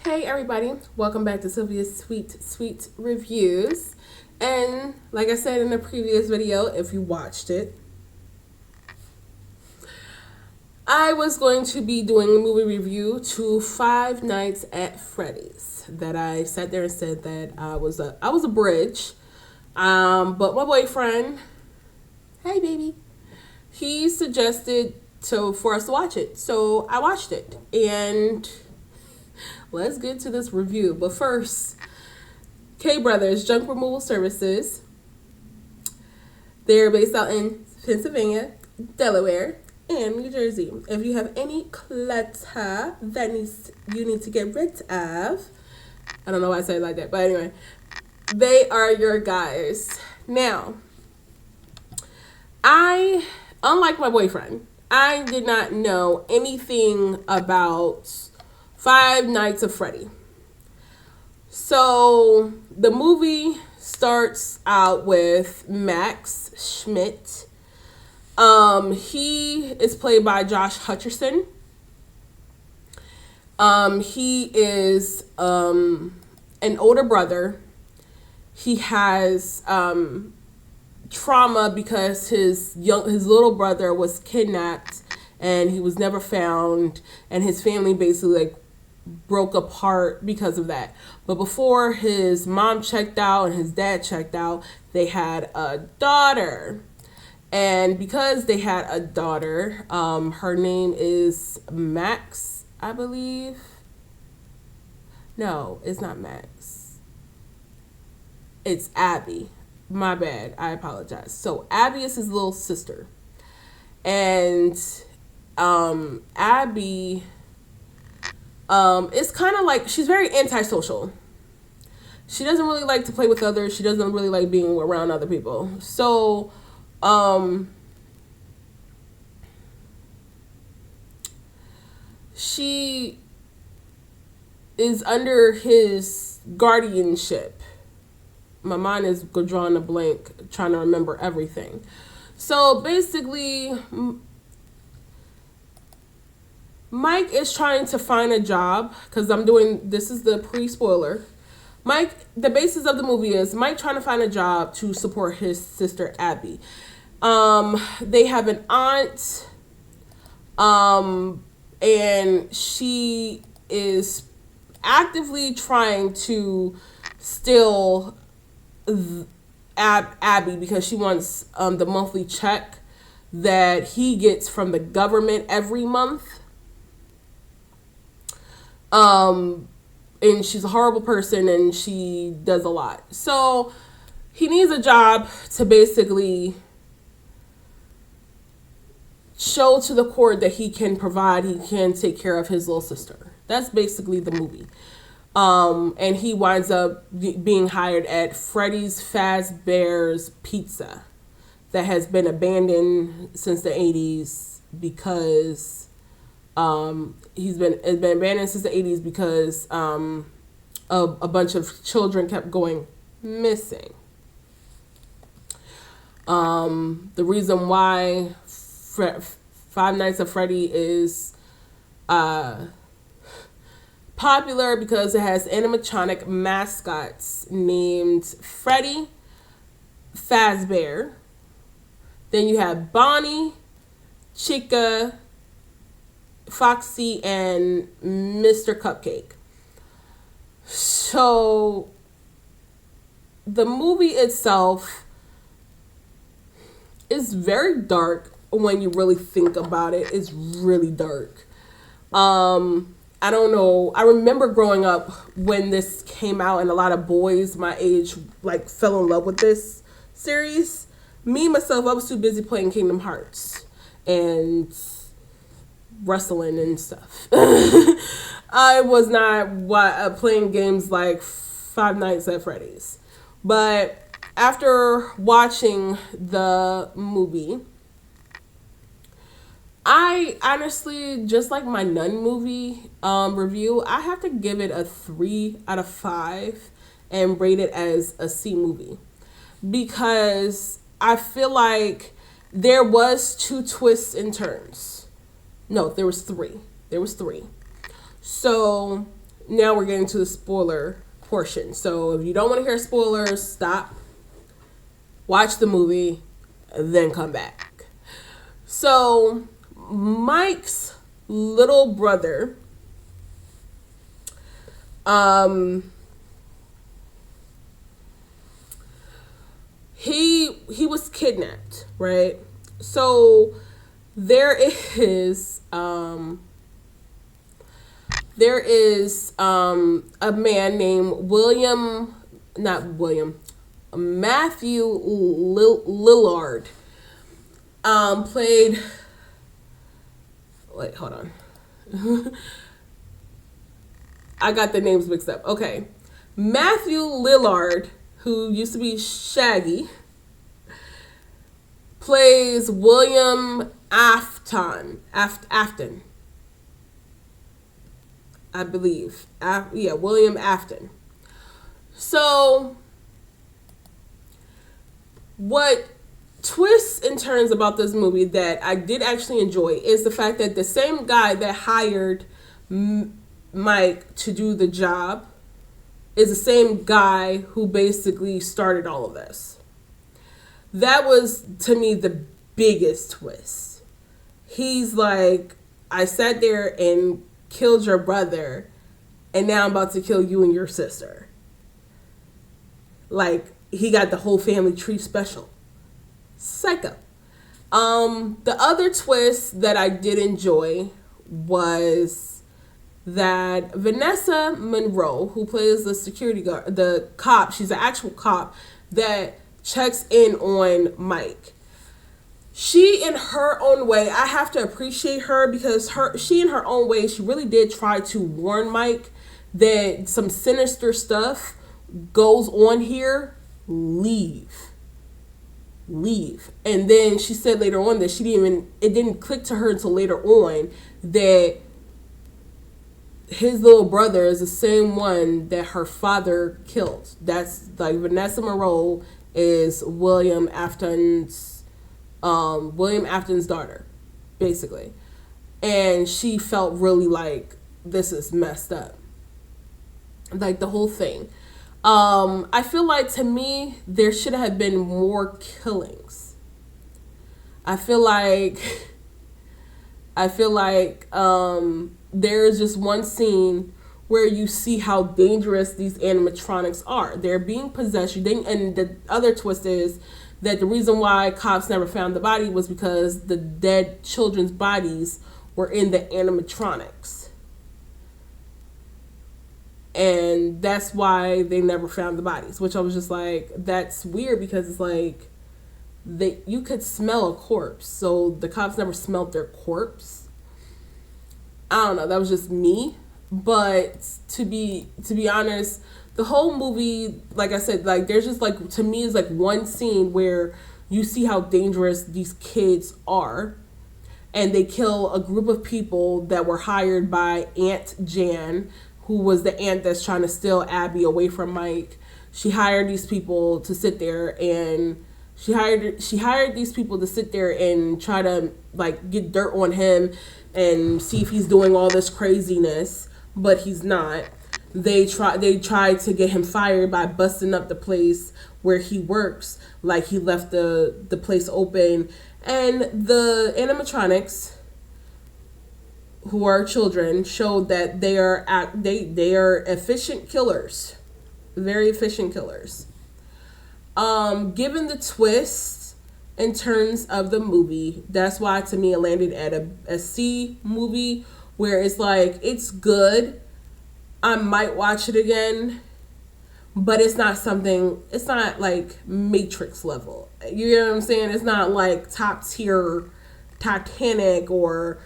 Hey everybody, welcome back to Sylvia's Sweet Reviews. And like I said in the previous video, if you watched it, I was going to be doing a movie review to Five Nights at Freddy's. That I sat there and said that I was a bridge. But my boyfriend, hey baby, he suggested for us to watch it. So I watched it, and let's get to this review. But first, K Brothers Junk Removal Services. They're based out in Pennsylvania, Delaware, and New Jersey. If you have any clutter that you need to get rid of, I don't know why I say it like that, but anyway, they are your guys. Now, unlike my boyfriend, I did not know anything about Five Nights at Freddy. So the movie starts out with Max Schmidt. He is played by Josh Hutcherson. He is an older brother. He has trauma because his little brother was kidnapped and he was never found, and his family basically broke apart because of that. But before his mom checked out and his dad checked out, they had a daughter. And because they had a daughter, her name is Max, I believe. No, it's not Max. It's Abby. My bad. I apologize. So Abby is his little sister. And Abby it's kind of like she's very antisocial. She doesn't really like to play with others. She doesn't really like being around other people. So she is under his guardianship. My mind is drawing a blank, trying to remember everything. So basically, Mike is trying to find a job, because this is the pre-spoiler. Mike, the basis of the movie is Mike trying to find a job to support his sister Abby. They have an aunt, and she is actively trying to steal Abby because she wants the monthly check that he gets from the government every month. And she's a horrible person and she does a lot. So he needs a job to basically show to the court that he can take care of his little sister. That's basically the movie. And he winds up being hired at Freddy'S Fazbear's Pizza that has been abandoned since the 80s because it's been abandoned since the 80s because a bunch of children kept going missing. The reason why Five Nights at Freddy is popular because it has animatronic mascots named Freddy, Fazbear. Then you have Bonnie, Chica, Foxy, and Mr. Cupcake. So the movie itself is very dark when you really think about it. It's really dark. I don't know. I remember growing up when this came out, and a lot of boys my age fell in love with this series. Me myself, I was too busy playing Kingdom Hearts and wrestling and stuff. I was not playing games like Five Nights at Freddy's. But after watching the movie, I honestly, just like my Nun movie review, I have to give it a 3 out of 5 and rate it as a C movie. Because I feel like there was 2 twists and turns. No, there was 3. So now we're getting to the spoiler portion. So if you don't want to hear spoilers, stop, watch the movie, then come back. So Mike's little brother, he was kidnapped, right? So there is a man named Matthew Lillard, played. Wait, hold on. I got the names mixed up. Okay, Matthew Lillard, who used to be Shaggy, plays William Afton, I believe. William Afton. So, what twists and turns about this movie that I did actually enjoy is the fact that the same guy that hired Mike to do the job is the same guy who basically started all of this. That was, to me, the biggest twist. He's like, I sat there and killed your brother, and now I'm about to kill you and your sister. Like, he got the whole family tree special. Psycho. The other twist that I did enjoy was that Vanessa Monroe, who plays the security guard, the cop, she's an actual cop that checks in on Mike. She, in her own way, I have to appreciate her because she in her own way, she really did try to warn Mike that some sinister stuff goes on here. Leave. And then she said later on that it didn't click to her until later on that his little brother is the same one that her father killed. That's like Vanessa Monroe is William Afton's daughter, basically. And she felt really like this is messed up. Like the whole thing. I feel like, to me, there should have been more killings. I feel like there's just one scene where you see how dangerous these animatronics are. They're being possessed. And the other twist is that the reason why cops never found the body was because the dead children's bodies were in the animatronics. And that's why they never found the bodies, which I was just like, that's weird because it's like you could smell a corpse. So the cops never smelled their corpse. I don't know. That was just me. But to be honest, the whole movie, like I said, like there's just like, to me, is like one scene where you see how dangerous these kids are. And they kill a group of people that were hired by Aunt Jan, who was the aunt that's trying to steal Abby away from Mike. She hired these people to sit there and she hired these people to sit there and try to like get dirt on him and see if he's doing all this craziness, but he's not. They tried to get him fired by busting up the place where he works, like he left the place open. And the animatronics, who are children, showed that they are efficient killers, very efficient killers. Given the twists and turns of the movie, that's why to me it landed at a C movie, where it's like, it's good. I might watch it again, but it's not like Matrix level. You know what I'm saying? It's not like top tier Titanic or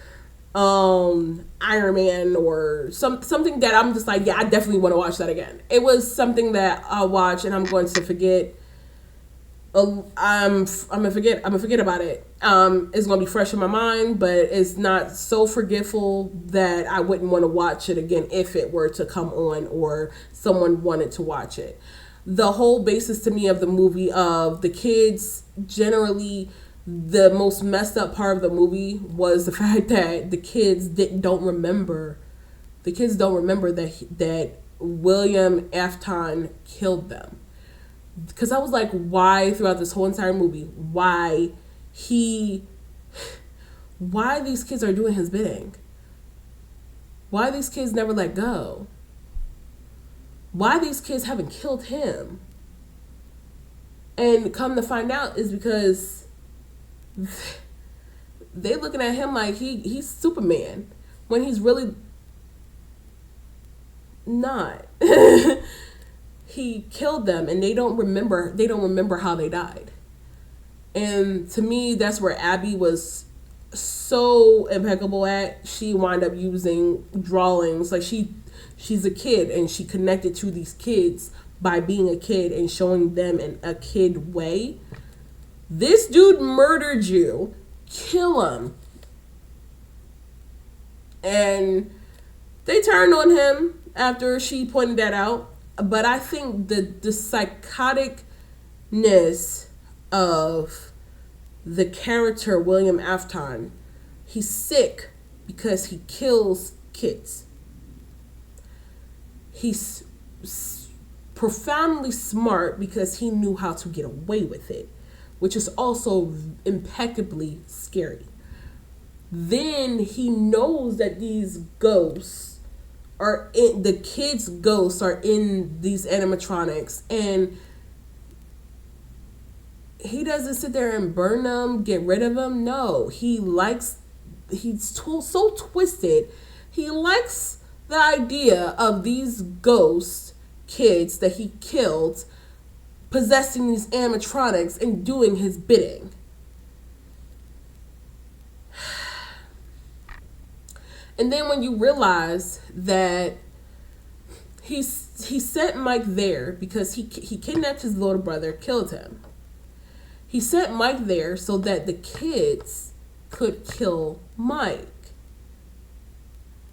Iron Man or something that I'm just like, yeah, I definitely want to watch that again. It was something that I'll watch and I'm going to forget. I'm gonna forget about it. It's gonna be fresh in my mind, but it's not so forgetful that I wouldn't want to watch it again if it were to come on or someone wanted to watch it. The whole basis to me of the movie, of the kids, generally the most messed up part of the movie was the fact that the kids don't remember The kids don't remember that William Afton killed them. Because I was like, why throughout this whole entire movie, why these kids are doing his bidding? Why these kids never let go? Why these kids haven't killed him? And come to find out is because they looking at him like he's Superman when he's really not. He killed them and they don't remember how they died. And to me, that's where Abby was so impeccable at. She wound up using drawings. Like she's a kid and she connected to these kids by being a kid and showing them in a kid way. This dude murdered you. Kill him. And they turned on him after she pointed that out. But I think the psychoticness of the character William Afton, he's sick because he kills kids. He's profoundly smart because he knew how to get away with it, which is also impeccably scary. Then he knows that these ghosts the kids' ghosts are in these animatronics, and he doesn't sit there and burn them, get rid of them. No, he's so twisted. He likes the idea of these ghost kids that he killed possessing these animatronics and doing his bidding. And then when you realize that he sent Mike there because he kidnapped his little brother, killed him. He sent Mike there so that the kids could kill Mike.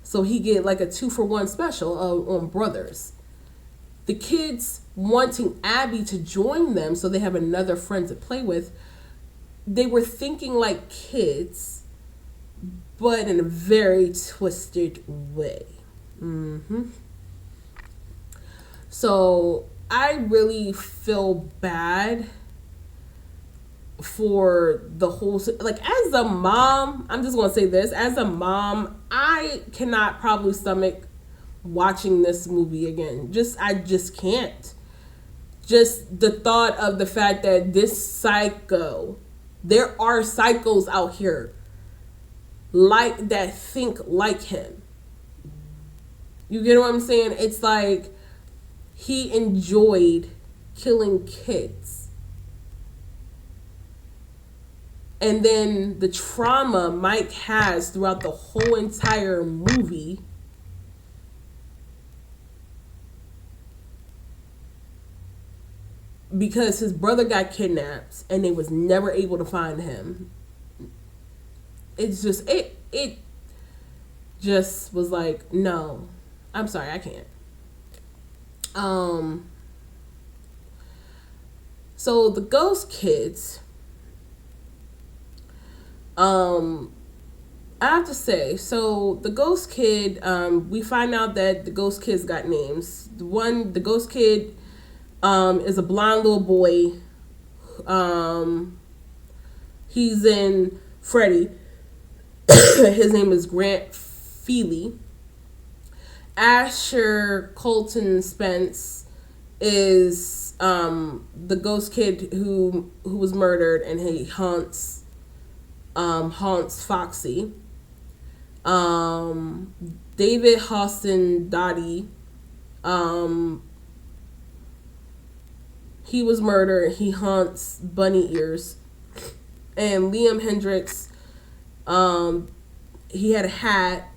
So he get like a 2-for-1 special on brothers. The kids wanting Abby to join them so they have another friend to play with. They were thinking like kids, but in a very twisted way. So I really feel bad for the whole, like, as a mom, I'm just going to say this, as a mom, I cannot probably stomach watching this movie again. I just can't. Just the thought of the fact that this psycho, there are psychos out here like that think like him. You get what I'm saying? It's like he enjoyed killing kids. And then the trauma Mike has throughout the whole entire movie because his brother got kidnapped and they was never able to find him. It's just, it just was like, no, I'm sorry, I can't. So the ghost kids, I have to say, so the ghost kid, we find out that the ghost kids got names. The ghost kid, is a blonde little boy. He's in Freddy. His name is Grant Feely. Asher Colton Spence is the ghost kid who was murdered, and he haunts Foxy. David Hostin Dottie, he was murdered. He haunts Bunny Ears. And Liam Hendricks, he had a hat.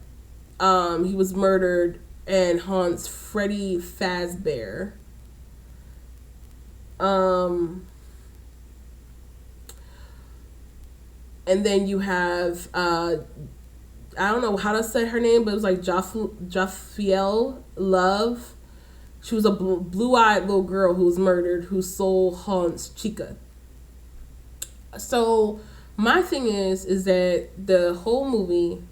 He was murdered and haunts Freddy Fazbear. And then you have, I don't know how to say her name, but it was like Jaffiel Love. She was a blue-eyed little girl who was murdered, whose soul haunts Chica. So my thing is that the whole movie,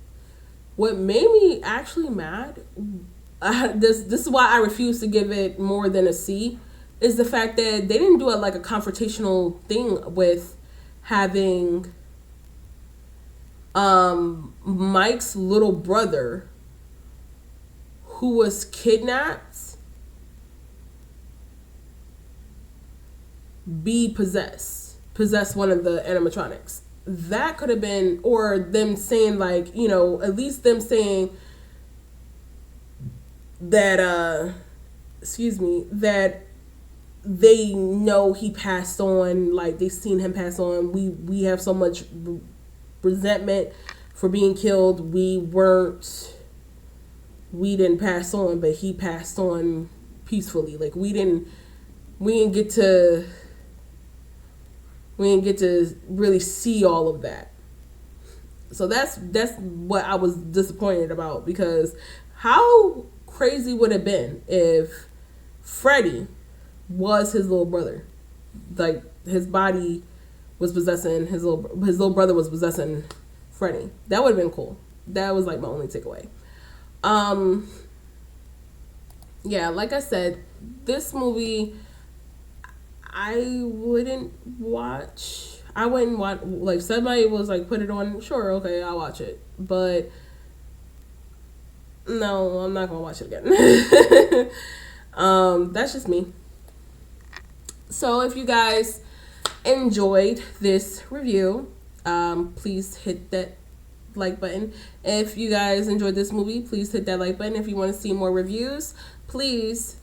What made me actually mad, this is why I refuse to give it more than a C, is the fact that they didn't do it like a confrontational thing with having Mike's little brother, who was kidnapped, be possess one of the animatronics. That could have been, or them saying like, you know, at least them saying that that they know he passed on, like they seen him pass on. We have so much resentment for being killed. We didn't pass on, but he passed on peacefully. Like we didn't get to really see all of that. So that's what I was disappointed about, because how crazy would it have been if Freddy was his little brother? Like his body was possessing his little brother was possessing Freddy. That would have been cool. That was like my only takeaway. Yeah, like I said, this movie I wouldn't watch. Like somebody was like, put it on, sure, okay, I'll watch it. But no, I'm not gonna watch it again. That's just me. So if you guys enjoyed this review, please hit that like button. If you guys enjoyed this movie, please hit that like button. If you want to see more reviews, please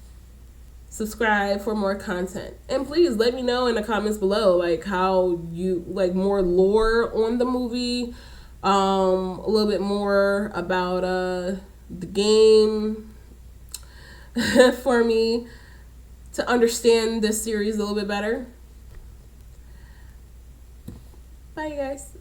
subscribe for more content. And please let me know in the comments below, like how you like more lore on the movie, a little bit more about the game for me to understand this series a little bit better. Bye, you guys.